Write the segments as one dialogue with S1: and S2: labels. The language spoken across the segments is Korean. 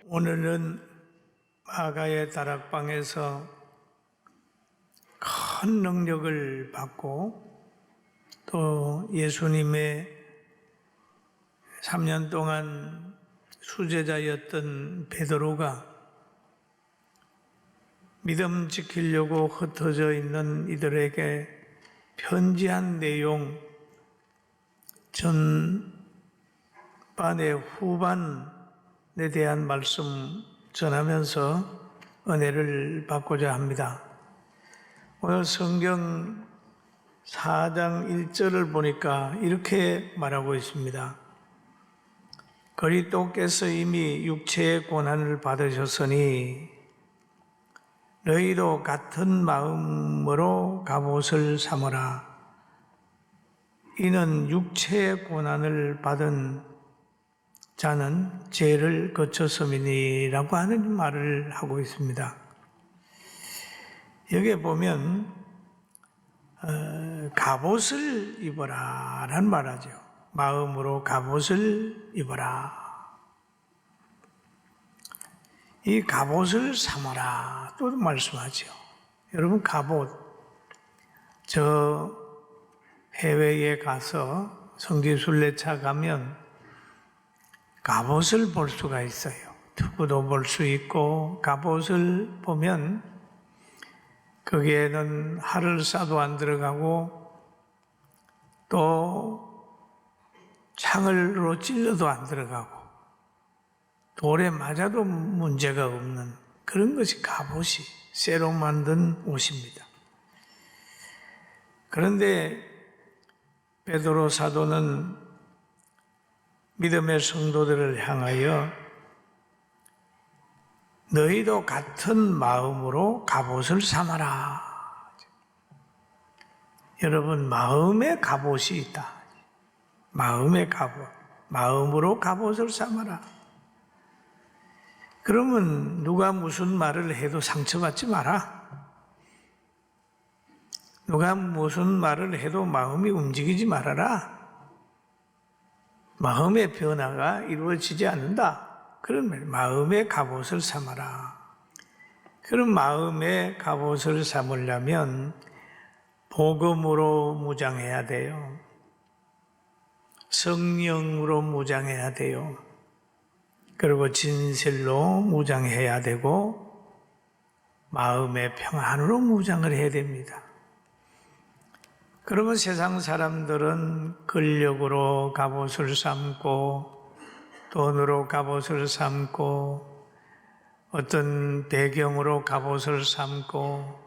S1: 오늘은 마가의 다락방에서 큰 능력을 받고 또 예수님의 3년 동안 수제자였던 베드로가 믿음 지키려고 흩어져 있는 이들에게 편지한 내용 전반의 후반에 대한 말씀 전하면서 은혜를 받고자 합니다. 오늘 성경 4장 1절을 보니까 이렇게 말하고 있습니다. 그리스도께서 이미 육체의 고난을 받으셨으니 너희도 같은 마음으로 갑옷을 삼으라. 이는 육체의 고난을 받은 자는 죄를 거쳤음이니라고 하는 말을 하고 있습니다. 여기에 보면 갑옷을 입어라 라는 말하죠. 마음으로 갑옷을 입어라. 이 갑옷을 삼아라 또 말씀하죠. 여러분, 갑옷, 저 해외에 가서 성지순례차 가면 갑옷을 볼 수가 있어요. 투구도 볼 수 있고, 갑옷을 보면 거기에는 활을 쏴도 안 들어가고 또 창으로 찔러도 안 들어가고 돌에 맞아도 문제가 없는 그런 것이 갑옷이 쇠로 만든 옷입니다. 그런데 베드로 사도는 믿음의 성도들을 향하여 너희도 같은 마음으로 갑옷을 삼아라. 여러분, 마음의 갑옷이 있다. 마음의 갑옷, 마음으로 갑옷을 삼아라. 그러면 누가 무슨 말을 해도 상처받지 마라. 누가 무슨 말을 해도 마음이 움직이지 말아라. 마음의 변화가 이루어지지 않는다. 그런 말, 마음의 갑옷을 삼아라. 그런 마음의 갑옷을 삼으려면 복음으로 무장해야 돼요. 성령으로 무장해야 돼요. 그리고 진실로 무장해야 되고 마음의 평안으로 무장을 해야 됩니다. 그러면 세상 사람들은 권력으로 갑옷을 삼고 돈으로 갑옷을 삼고 어떤 배경으로 갑옷을 삼고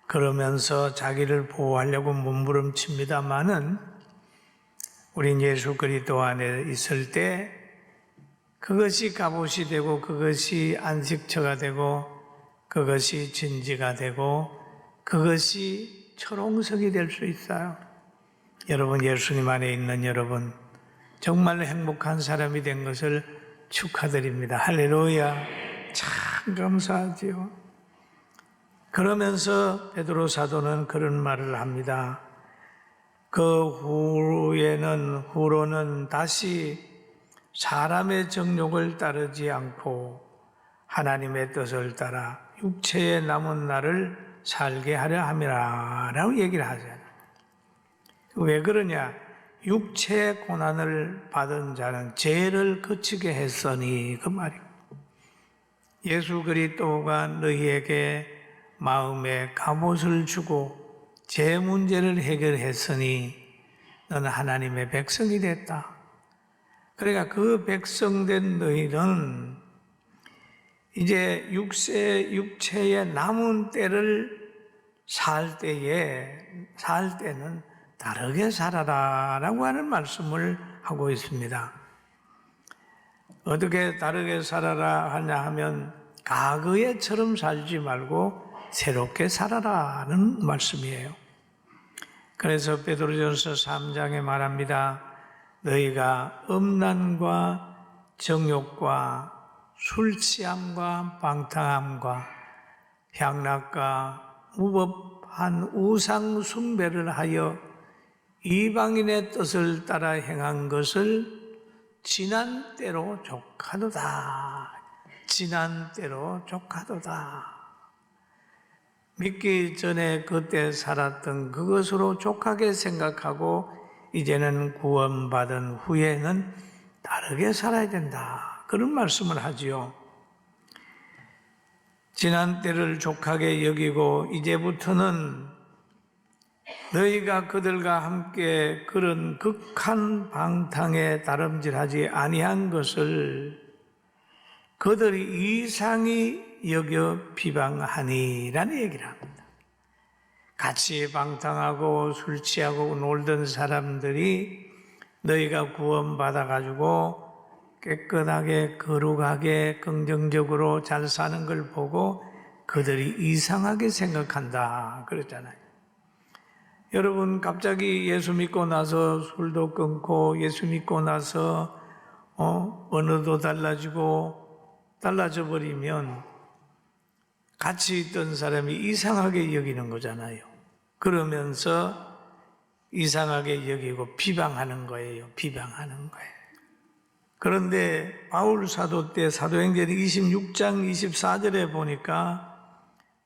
S1: 그러면서 자기를 보호하려고 몸부림칩니다마는 우린 예수 그리스도 안에 있을 때 그것이 갑옷이 되고 그것이 안식처가 되고 그것이 진지가 되고 그것이 초롱석이 될 수 있어요. 여러분, 예수님 안에 있는 여러분, 정말 행복한 사람이 된 것을 축하드립니다. 할렐루야. 참 감사하지요. 그러면서 베드로 사도는 그런 말을 합니다. 그 후로는 다시 사람의 정욕을 따르지 않고 하나님의 뜻을 따라 육체에 남은 날을 살게 하려 함이라 라고 얘기를 하잖아요. 왜 그러냐? 육체의 고난을 받은 자는 죄를 거치게 했으니 그 말이고, 예수 그리스도가 너희에게 마음에 갑옷을 주고 죄 문제를 해결했으니 너는 하나님의 백성이 됐다. 그러니까 그 백성된 너희는 이제 육체의 남은 때를 살 때는 다르게 살아라 라고 하는 말씀을 하고 있습니다. 어떻게 다르게 살아라 하냐 하면 과거에처럼 살지 말고 새롭게 살아라는 말씀이에요. 그래서 베드로전서 3장에 말합니다. 너희가 음란과 정욕과 술 취함과 방탕함과 향락과 무법한 우상 숭배를 하여 이방인의 뜻을 따라 행한 것을 지난 때로 족하도다. 지난 때로 족하도다. 믿기 전에 그때 살았던 그것으로 족하게 생각하고 이제는 구원받은 후에는 다르게 살아야 된다. 그런 말씀을 하지요. 지난 때를 족하게 여기고 이제부터는 너희가 그들과 함께 그런 극한 방탕에 다름질하지 아니한 것을 그들이 이상히 여겨 비방하니라는 얘기를 합니다. 같이 방탕하고 술 취하고 놀던 사람들이 너희가 구원받아가지고 깨끗하게 거룩하게 긍정적으로 잘 사는 걸 보고 그들이 이상하게 생각한다 그랬잖아요. 여러분 갑자기 예수 믿고 나서 술도 끊고 예수 믿고 나서 언어도 달라져 버리면 같이 있던 사람이 이상하게 여기는 거잖아요. 그러면서 이상하게 여기고 비방하는 거예요. 비방하는 거예요. 그런데 바울 사도 때 사도행전 26장 24절에 보니까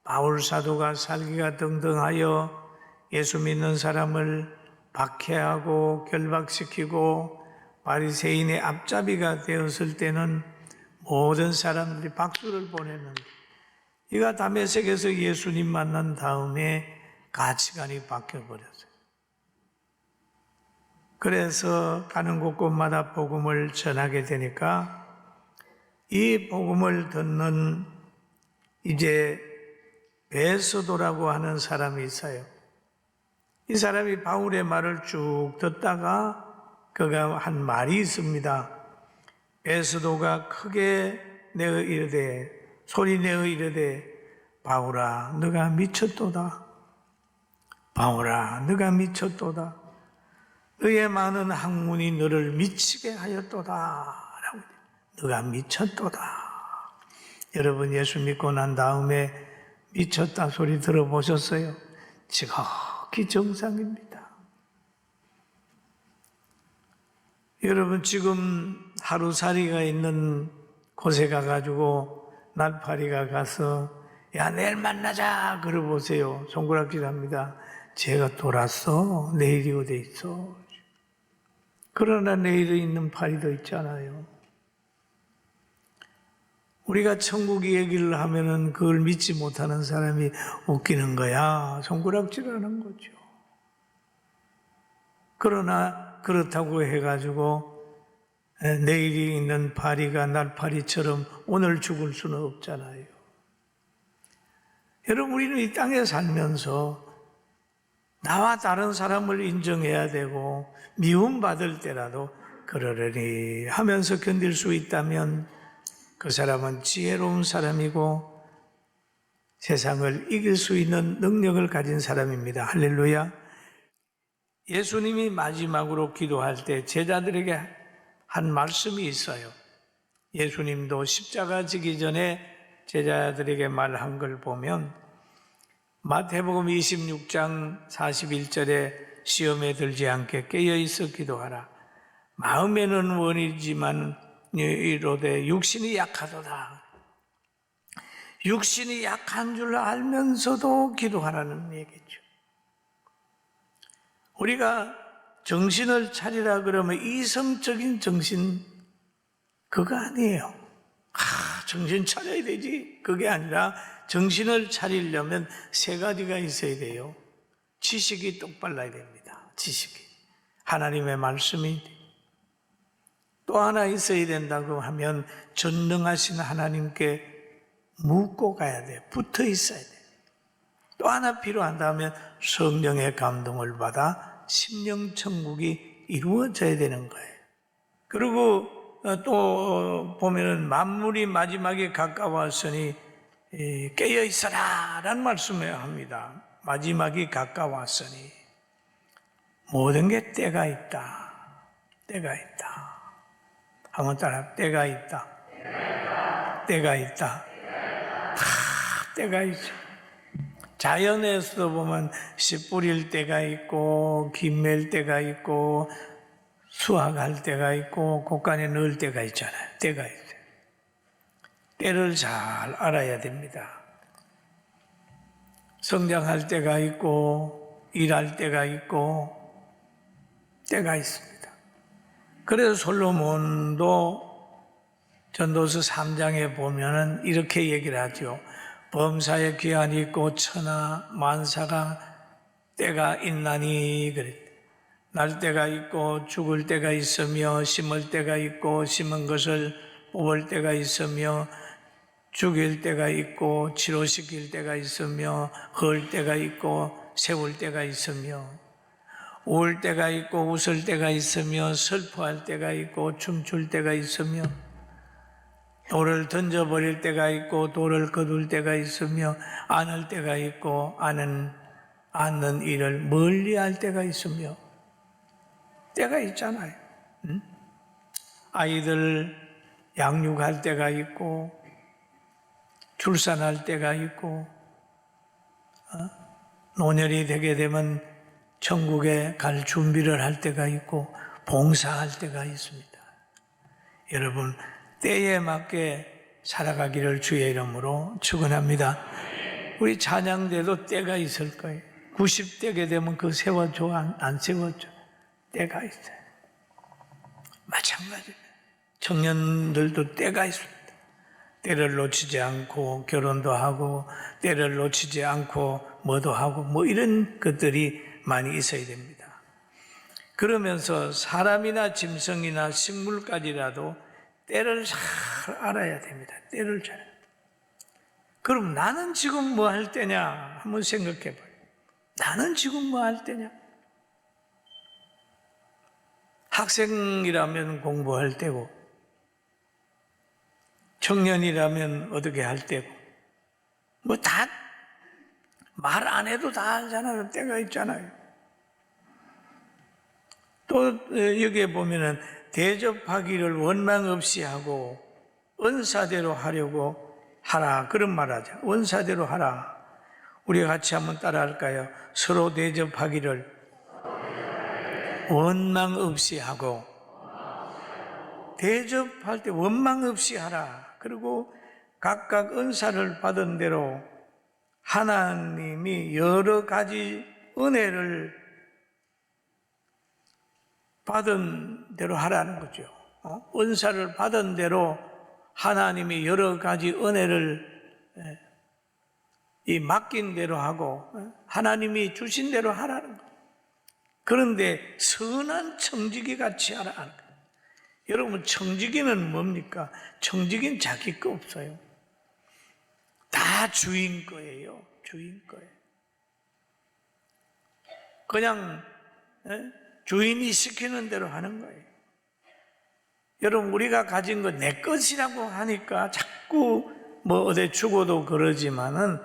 S1: 바울 사도가 살기가 등등하여 예수 믿는 사람을 박해하고 결박시키고 바리새인의 앞잡이가 되었을 때는 모든 사람들이 박수를 보냈는데 이가 다메섹에서 예수님 만난 다음에 가치관이 바뀌어버렸어요. 그래서 가는 곳곳마다 복음을 전하게 되니까 이 복음을 듣는 이제 베스도라고 하는 사람이 있어요. 이 사람이 바울의 말을 쭉 듣다가 그가 한 말이 있습니다. 베스도가 크게 내어 이르되 소리 내어 이르되 바울아 너가 미쳤도다. 바울아 너가 미쳤도다. 너의 많은 학문이 너를 미치게 하였도다. 너가 미쳤도다. 여러분 예수 믿고 난 다음에 미쳤다 소리 들어보셨어요? 지극히 정상입니다. 여러분 지금 하루살이가 있는 곳에 가가지고 날파리가 가서 야 내일 만나자 그러보세요. 손가락질 합니다. 제가 돌았어. 내일이 어디 있어. 그러나 내일에 있는 파리도 있잖아요. 우리가 천국 얘기를 하면은 그걸 믿지 못하는 사람이 웃기는 거야. 손가락질하는 거죠. 그러나 그렇다고 해가지고 내일이 있는 파리가 날파리처럼 오늘 죽을 수는 없잖아요. 여러분 우리는 이 땅에 살면서 나와 다른 사람을 인정해야 되고 미움받을 때라도 그러려니 하면서 견딜 수 있다면 그 사람은 지혜로운 사람이고 세상을 이길 수 있는 능력을 가진 사람입니다. 할렐루야. 예수님이 마지막으로 기도할 때 제자들에게 한 말씀이 있어요. 예수님도 십자가 지기 전에 제자들에게 말한 걸 보면 마태복음 26장 41절에 시험에 들지 않게 깨어있어 기도하라. 마음에는 원이지만 이로되 육신이 약하도다. 육신이 약한 줄 알면서도 기도하라는 얘기죠. 우리가 정신을 차리라 그러면 이성적인 정신 그거 아니에요. 정신 차려야 되지. 그게 아니라 정신을 차리려면 세 가지가 있어야 돼요. 지식이 똑발라야 됩니다. 지식이. 하나님의 말씀이 또 하나 있어야 된다고 하면 전능하신 하나님께 묻고 가야 돼요. 붙어 있어야 돼요. 또 하나 필요한다면 성령의 감동을 받아 심령천국이 이루어져야 되는 거예요. 그리고 또 보면은 만물이 마지막에 가까웠으니 깨어있어라 라는 말씀을 합니다. 마지막이 가까웠으니 모든 게 때가 있다. 때가 있다. 한번 따라 때가 있다. 때가 있다. 다 때가 있죠. 자연에서도 보면 씨 뿌릴 때가 있고 김 맬 때가 있고 수확할 때가 있고 곡간에 넣을 때가 있잖아요. 때가 있어요. 때를 잘 알아야 됩니다. 성장할 때가 있고 일할 때가 있고 때가 있습니다. 그래서 솔로몬도 전도서 3장에 보면은 이렇게 얘기를 하죠. 범사에 기한이 있고 천하 만사가 때가 있나니 그랬대. 날 때가 있고 죽을 때가 있으며 심을 때가 있고 심은 것을 뽑을 때가 있으며 죽일 때가 있고 치료시킬 때가 있으며 헐 때가 있고 세울 때가 있으며 울 때가 있고 웃을 때가 있으며 슬퍼할 때가 있고 춤출 때가 있으며 돌을 던져버릴 때가 있고 돌을 거둘 때가 있으며 안을 때가 있고 않는 일을 멀리할 때가 있으며 때가 있잖아요. 아이들 양육할 때가 있고 출산할 때가 있고 노년이 되게 되면 천국에 갈 준비를 할 때가 있고 봉사할 때가 있습니다. 여러분 때에 맞게 살아가기를 주의 이름으로 축원합니다. 우리 찬양대도 때가 있을 거예요. 90대게 되면 그 세워줘 안 세워줘 때가 있어요. 마찬가지입니다. 청년들도 때가 있습니다. 때를 놓치지 않고 결혼도 하고 때를 놓치지 않고 뭐도 하고 뭐 이런 것들이 많이 있어야 됩니다. 그러면서 사람이나 짐승이나 식물까지라도 때를 잘 알아야 됩니다. 때를 잘. 그럼 나는 지금 뭐 할 때냐 한번 생각해 봐요. 나는 지금 뭐 할 때냐? 학생이라면 공부할 때고 청년이라면 어떻게 할 때고 뭐 다 말 안 해도 다 알잖아요. 때가 있잖아요. 또 여기에 보면은 대접하기를 원망 없이 하고 은사대로 하려고 하라 그런 말하자. 은사대로 하라. 우리 같이 한번 따라할까요? 서로 대접하기를 원망 없이 하고 대접할 때 원망 없이 하라. 그리고 각각 은사를 받은 대로 하나님이 여러 가지 은혜를 받은 대로 하라는 거죠. 은사를 받은 대로 하나님이 여러 가지 은혜를 맡긴 대로 하고 하나님이 주신 대로 하라는 거예요. 그런데 선한 청지기 같이 하라는 거예요. 여러분 청지기는 뭡니까? 청지기는 자기 거 없어요. 다 주인 거예요. 주인 거예요. 그냥 주인이 시키는 대로 하는 거예요. 여러분 우리가 가진 거 내 것이라고 하니까 자꾸 뭐 어디 주고도 그러지만은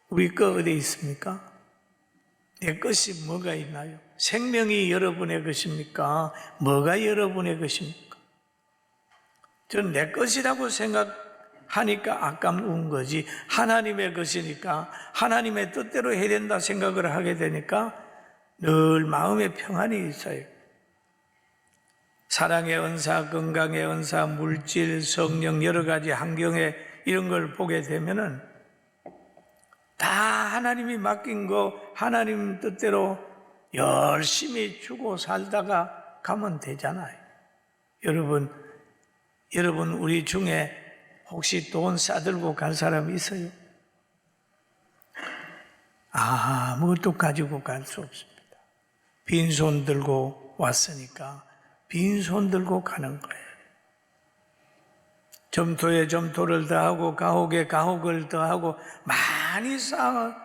S1: 우리 거 어디 있습니까? 내 것이 뭐가 있나요? 생명이 여러분의 것입니까? 뭐가 여러분의 것입니까? 저는 내 것이라고 생각하니까 아까운 거지 하나님의 것이니까 하나님의 뜻대로 해야 된다 생각을 하게 되니까 늘 마음에 평안이 있어요. 사랑의 은사, 건강의 은사, 물질, 성령 여러 가지 환경에 이런 걸 보게 되면은 다 하나님이 맡긴 거 하나님 뜻대로 열심히 주고 살다가 가면 되잖아요. 여러분 우리 중에 혹시 돈 싸들고 갈 사람 있어요? 아무것도 가지고 갈 수 없습니다. 빈손 들고 왔으니까 빈손 들고 가는 거예요. 점토에 점토를 더하고 가옥에 가옥을 더하고 많이 쌓아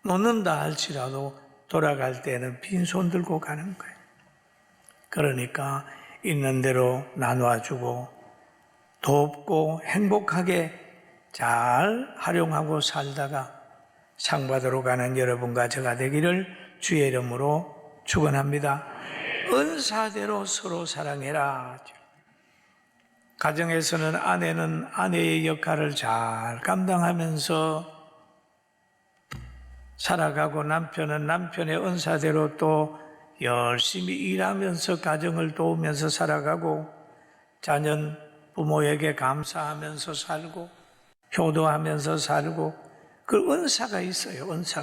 S1: 놓는다 할지라도 돌아갈 때는 빈손 들고 가는 거예요. 그러니까 있는 대로 나눠주고 돕고 행복하게 잘 활용하고 살다가 상 받으러 가는 여러분과 저가 되기를 주의 이름으로 축원합니다. 은사대로 서로 사랑해라. 가정에서는 아내는 아내의 역할을 잘 감당하면서 살아가고 남편은 남편의 은사대로 또 열심히 일하면서 가정을 도우면서 살아가고 자녀는 부모에게 감사하면서 살고 효도하면서 살고 그 은사가 있어요. 은사.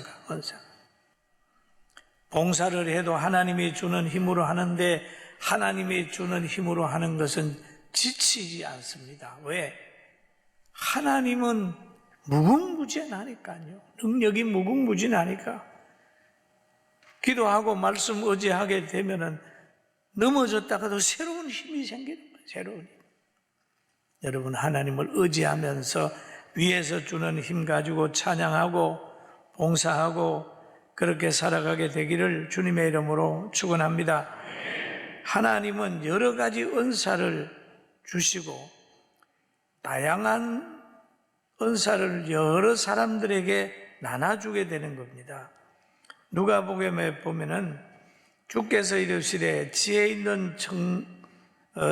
S1: 봉사를 해도 하나님이 주는 힘으로 하는데 하나님이 주는 힘으로 하는 것은 지치지 않습니다. 왜? 하나님은 무궁무진하니까요. 능력이 무궁무진하니까. 기도하고 말씀 의지하게 되면은 넘어졌다가도 새로운 힘이 생기는 거예요. 새로운 힘. 여러분, 하나님을 의지하면서 위에서 주는 힘 가지고 찬양하고 봉사하고 그렇게 살아가게 되기를 주님의 이름으로 축원합니다. 하나님은 여러 가지 은사를 주시고 다양한 은사를 여러 사람들에게 나눠주게 되는 겁니다. 누가복음에 보면은 주께서 이르시되 지혜 있는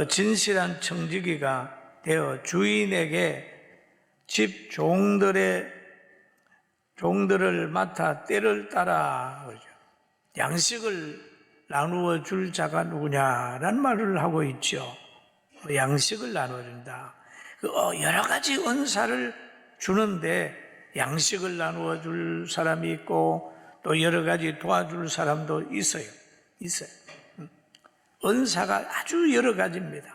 S1: 진실한 청지기가 되어 주인에게 집 종들을 맡아 때를 따라 그러죠. 양식을 나누어 줄 자가 누구냐라는 말을 하고 있죠. 양식을 나눠준다. 여러 가지 은사를 주는데 양식을 나누어 줄 사람이 있고 또 여러 가지 도와줄 사람도 있어요. 은사가 아주 여러 가지입니다.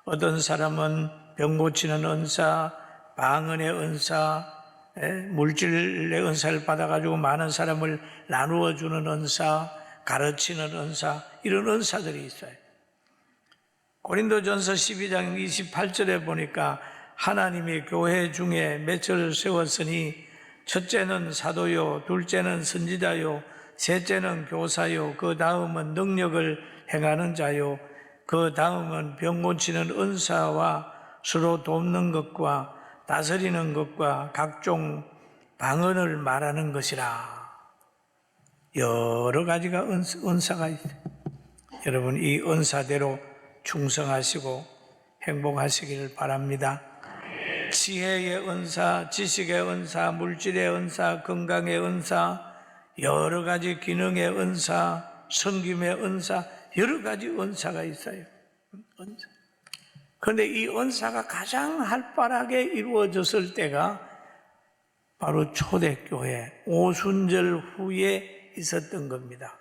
S1: 어떤 사람은 병 고치는 은사, 방언의 은사, 물질의 은사를 받아가지고 많은 사람을 나누어 주는 은사, 가르치는 은사, 이런 은사들이 있어요. 고린도전서 12장 28절에 보니까 하나님이 교회 중에 맺혀를 세웠으니 첫째는 사도요, 둘째는 선지자요, 셋째는 교사요, 그 다음은 능력을 행하는 자요, 그 다음은 병 고치는 은사와 서로 돕는 것과 다스리는 것과 각종 방언을 말하는 것이라. 여러 가지가 은사가 있어요. 여러분, 이 은사대로 충성하시고 행복하시기를 바랍니다. 지혜의 은사, 지식의 은사, 물질의 은사, 건강의 은사, 여러 가지 기능의 은사, 섬김의 은사, 여러 가지 은사가 있어요. 은사. 그런데 이 은사가 가장 활발하게 이루어졌을 때가 바로 초대교회 오순절 후에 있었던 겁니다.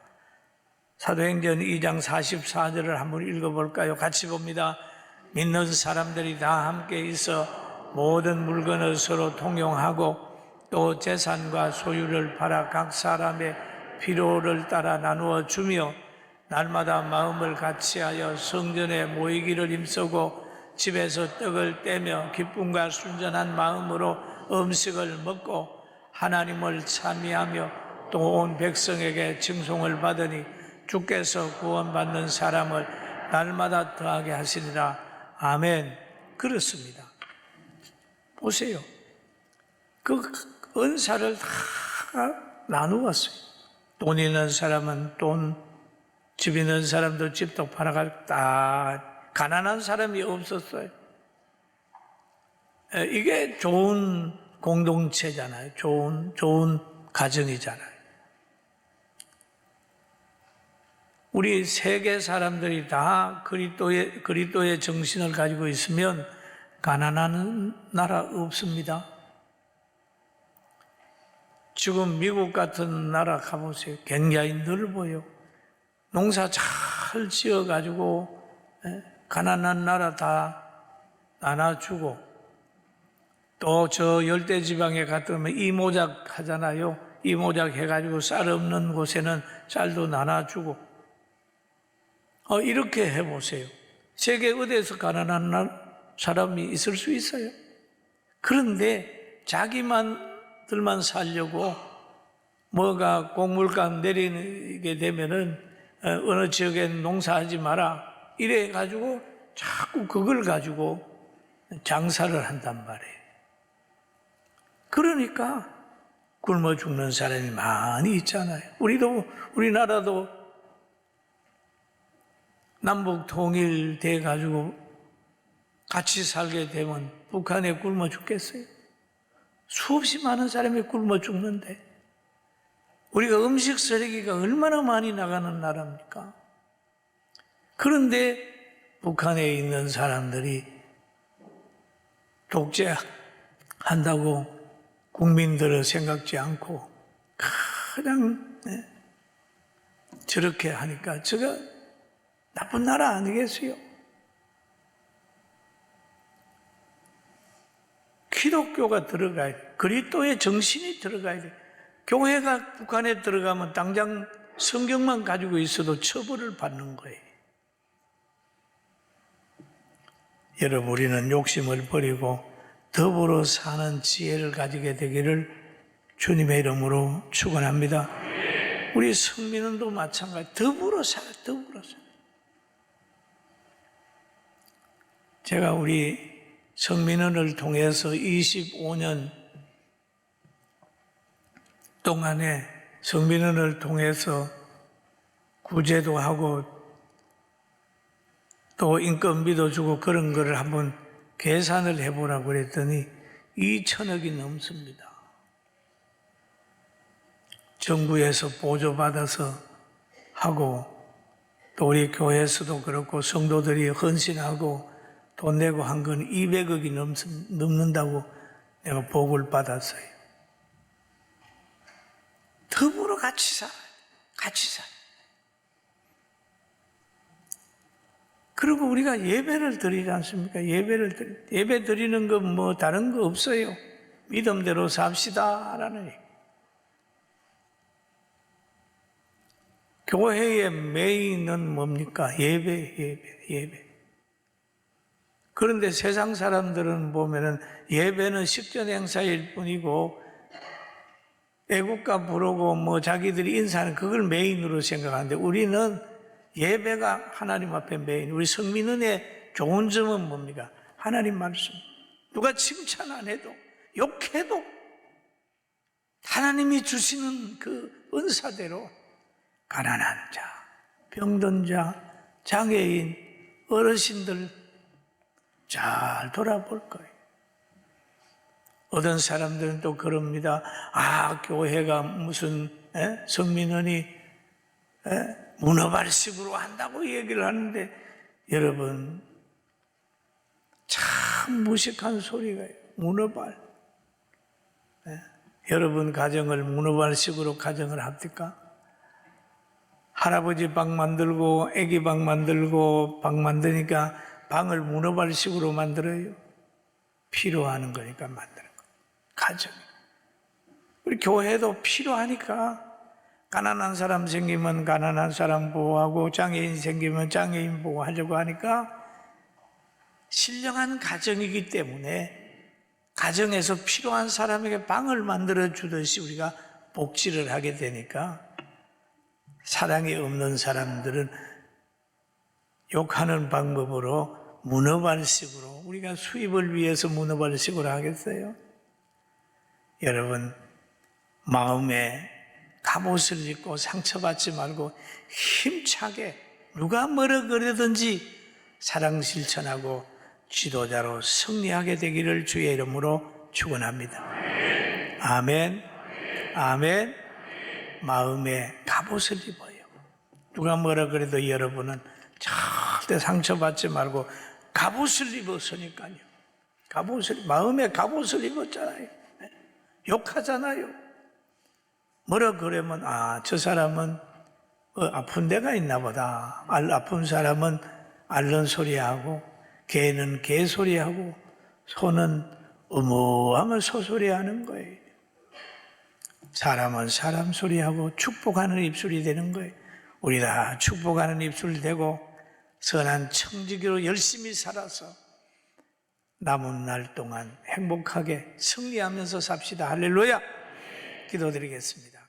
S1: 사도행전 2장 44절을 한번 읽어볼까요? 같이 봅니다. 믿는 사람들이 다 함께 있어 모든 물건을 서로 통용하고 또 재산과 소유를 팔아 각 사람의 필요를 따라 나누어 주며 날마다 마음을 같이하여 성전에 모이기를 힘쓰고 집에서 떡을 떼며 기쁨과 순전한 마음으로 음식을 먹고 하나님을 찬미하며 또 온 백성에게 칭송을 받으니 주께서 구원받는 사람을 날마다 더하게 하시리라. 아멘. 그렇습니다. 보세요. 그 은사를 다 나누었어요. 돈 있는 사람은 돈, 집 있는 사람도 집도 팔아가지고 다 가난한 사람이 없었어요. 이게 좋은 공동체잖아요. 좋은 가정이잖아요. 우리 세계 사람들이 다 그리스도의 정신을 가지고 있으면 가난한 나라 없습니다. 지금 미국 같은 나라 가보세요. 굉장히 넓어요. 농사 잘 지어가지고 가난한 나라 다 나눠주고 또 저 열대지방에 갔더니 이모작 하잖아요. 이모작 해가지고 쌀 없는 곳에는 쌀도 나눠주고 이렇게 해보세요. 세계 어디에서 가난한 사람이 있을 수 있어요? 그런데 자기만들만 살려고 뭐가 곡물값 내리게 되면은 어느 지역에는 농사하지 마라 이래 가지고 자꾸 그걸 가지고 장사를 한단 말이에요. 그러니까 굶어 죽는 사람이 많이 있잖아요. 우리나라도 남북 통일돼 가지고 같이 살게 되면 북한에 굶어 죽겠어요? 수없이 많은 사람이 굶어 죽는데 우리가 음식 쓰레기가 얼마나 많이 나가는 나라입니까? 그런데 북한에 있는 사람들이 독재한다고 국민들을 생각지 않고 그냥 저렇게 하니까 저거 나쁜 나라 아니겠어요? 기독교가 들어가야 돼. 그리스도의 정신이 들어가야 돼. 교회가 북한에 들어가면 당장 성경만 가지고 있어도 처벌을 받는 거예요. 여러분, 우리는 욕심을 버리고 더불어 사는 지혜를 가지게 되기를 주님의 이름으로 축원합니다. 우리 성민은도 마찬가지. 더불어 살아. 제가 우리 성민은을 통해서 25년 동안에 성민은을 통해서 구제도 하고 또 인건비도 주고 그런 거를 한번 계산을 해보라고 그랬더니 2천억이 넘습니다. 정부에서 보조받아서 하고 또 우리 교회에서도 그렇고 성도들이 헌신하고 돈 내고 한 건 200억이 넘는다고 내가 보고를 받았어요. 더불어 같이 살아요. 그리고 우리가 예배를 드리지 않습니까? 예배 드리는 거 뭐 다른 거 없어요. 믿음대로 삽시다라는 얘기. 교회의 메인은 뭡니까? 예배. 그런데 세상 사람들은 보면은 예배는 식전 행사일 뿐이고 애국가 부르고 뭐 자기들이 인사하는 그걸 메인으로 생각하는데 우리는 예배가 하나님 앞에 메인. 우리 성민은의 좋은 점은 뭡니까? 하나님 말씀. 누가 칭찬 안 해도 욕해도 하나님이 주시는 그 은사대로 가난한 자, 병든 자, 장애인, 어르신들 잘 돌아볼 거예요. 어떤 사람들은 또 그럽니다. 교회가 무슨 성민원이 문어발식으로 한다고 얘기를 하는데 여러분 참 무식한 소리가요. 문어발. 여러분 가정을 문어발식으로 가정을 합니까? 할아버지 방 만들고 애기 방 만들고 방 만드니까 방을 문어발식으로 만들어요. 필요하는 거니까 만드는 거. 가정. 우리 교회도 필요하니까 가난한 사람 생기면 가난한 사람 보호하고 장애인 생기면 장애인 보호하려고 하니까 신령한 가정이기 때문에 가정에서 필요한 사람에게 방을 만들어 주듯이 우리가 복지를 하게 되니까 사랑이 없는 사람들은 욕하는 방법으로 문어발식으로 우리가 수입을 위해서 문어발식으로 하겠어요? 여러분 마음에 갑옷을 입고 상처받지 말고 힘차게 누가 뭐라 그러든지 사랑 실천하고 지도자로 승리하게 되기를 주의 이름으로 축원합니다. 아멘. 아멘. 마음에 갑옷을 입어요. 누가 뭐라 그래도 여러분은 절대 상처받지 말고 갑옷을 입었으니까요. 마음에 갑옷을 입었잖아요. 욕하잖아요. 뭐라 그러면 저 사람은 아픈 데가 있나 보다. 아픈 사람은 앓는 소리하고 개는 개소리하고 소는 어머하면 소소리하는 거예요. 사람은 사람 소리하고 축복하는 입술이 되는 거예요. 우리 다 축복하는 입술 되고 선한 청지기로 열심히 살아서 남은 날 동안 행복하게 승리하면서 삽시다. 할렐루야. 기도드리겠습니다.